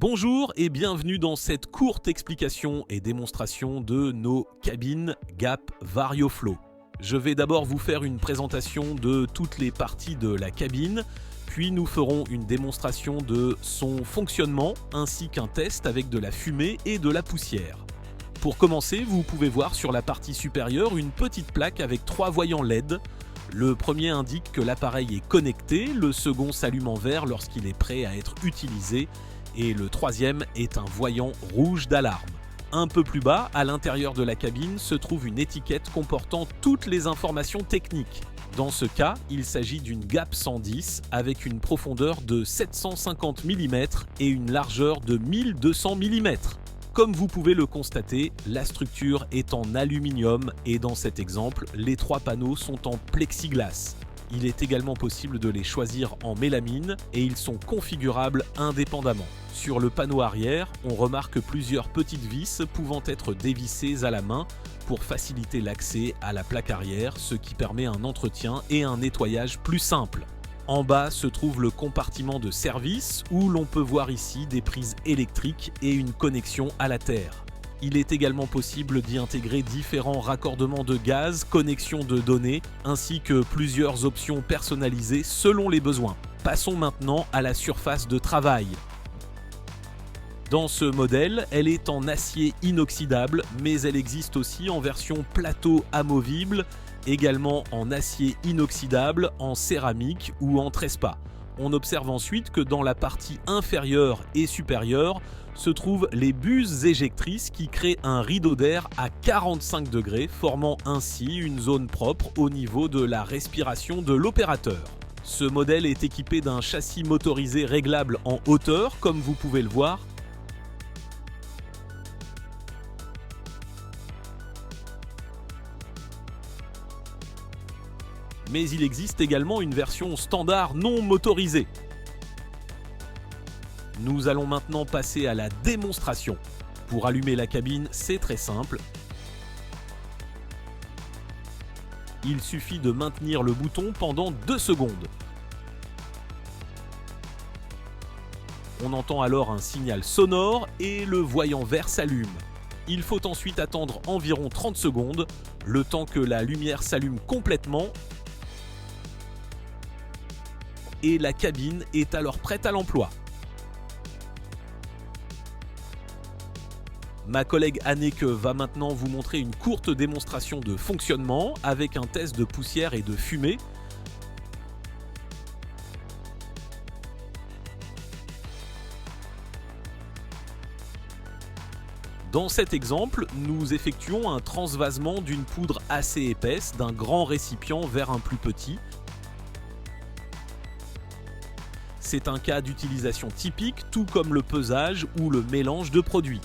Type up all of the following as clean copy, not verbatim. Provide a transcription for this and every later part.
Bonjour et bienvenue dans cette courte explication et démonstration de nos cabines GAP VarioFlow. Je vais d'abord vous faire une présentation de toutes les parties de la cabine, puis nous ferons une démonstration de son fonctionnement ainsi qu'un test avec de la fumée et de la poussière. Pour commencer, vous pouvez voir sur la partie supérieure une petite plaque avec 3 voyants LED. Le premier indique que l'appareil est connecté, le second s'allume en vert lorsqu'il est prêt à être utilisé et le troisième est un voyant rouge d'alarme. Un peu plus bas, à l'intérieur de la cabine, se trouve une étiquette comportant toutes les informations techniques. Dans ce cas, il s'agit d'une GAP 110 avec une profondeur de 750 mm et une largeur de 1200 mm. Comme vous pouvez le constater, la structure est en aluminium et dans cet exemple, les 3 panneaux sont en plexiglas. Il est également possible de les choisir en mélamine et ils sont configurables indépendamment. Sur le panneau arrière, on remarque plusieurs petites vis pouvant être dévissées à la main pour faciliter l'accès à la plaque arrière, ce qui permet un entretien et un nettoyage plus simple. En bas se trouve le compartiment de service où l'on peut voir ici des prises électriques et une connexion à la terre. Il est également possible d'y intégrer différents raccordements de gaz, connexions de données, ainsi que plusieurs options personnalisées selon les besoins. Passons maintenant à la surface de travail. Dans ce modèle, elle est en acier inoxydable, mais elle existe aussi en version plateau amovible, également en acier inoxydable, en céramique ou en trespa. On observe ensuite que dans la partie inférieure et supérieure se trouvent les buses éjectrices qui créent un rideau d'air à 45 degrés, formant ainsi une zone propre au niveau de la respiration de l'opérateur. Ce modèle est équipé d'un châssis motorisé réglable en hauteur, comme vous pouvez le voir. Mais il existe également une version standard non motorisée. Nous allons maintenant passer à la démonstration. Pour allumer la cabine, c'est très simple. Il suffit de maintenir le bouton pendant 2 secondes. On entend alors un signal sonore et le voyant vert s'allume. Il faut ensuite attendre environ 30 secondes, le temps que la lumière s'allume complètement. Et la cabine est alors prête à l'emploi. Ma collègue Anneke va maintenant vous montrer une courte démonstration de fonctionnement avec un test de poussière et de fumée. Dans cet exemple, nous effectuons un transvasement d'une poudre assez épaisse d'un grand récipient vers un plus petit. C'est un cas d'utilisation typique, tout comme le pesage ou le mélange de produits.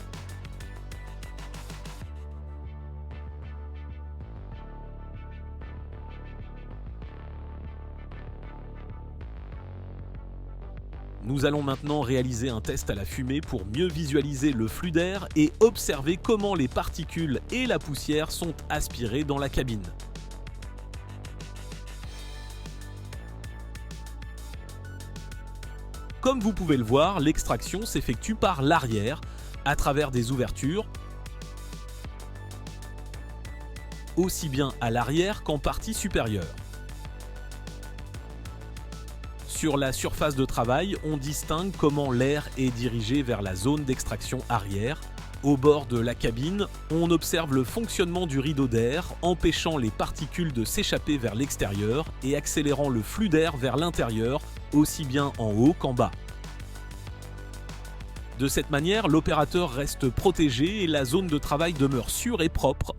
Nous allons maintenant réaliser un test à la fumée pour mieux visualiser le flux d'air et observer comment les particules et la poussière sont aspirées dans la cabine. Comme vous pouvez le voir, l'extraction s'effectue par l'arrière, à travers des ouvertures, aussi bien à l'arrière qu'en partie supérieure. Sur la surface de travail, on distingue comment l'air est dirigé vers la zone d'extraction arrière. Au bord de la cabine, on observe le fonctionnement du rideau d'air, empêchant les particules de s'échapper vers l'extérieur et accélérant le flux d'air vers l'intérieur, aussi bien en haut qu'en bas. De cette manière, l'opérateur reste protégé et la zone de travail demeure sûre et propre,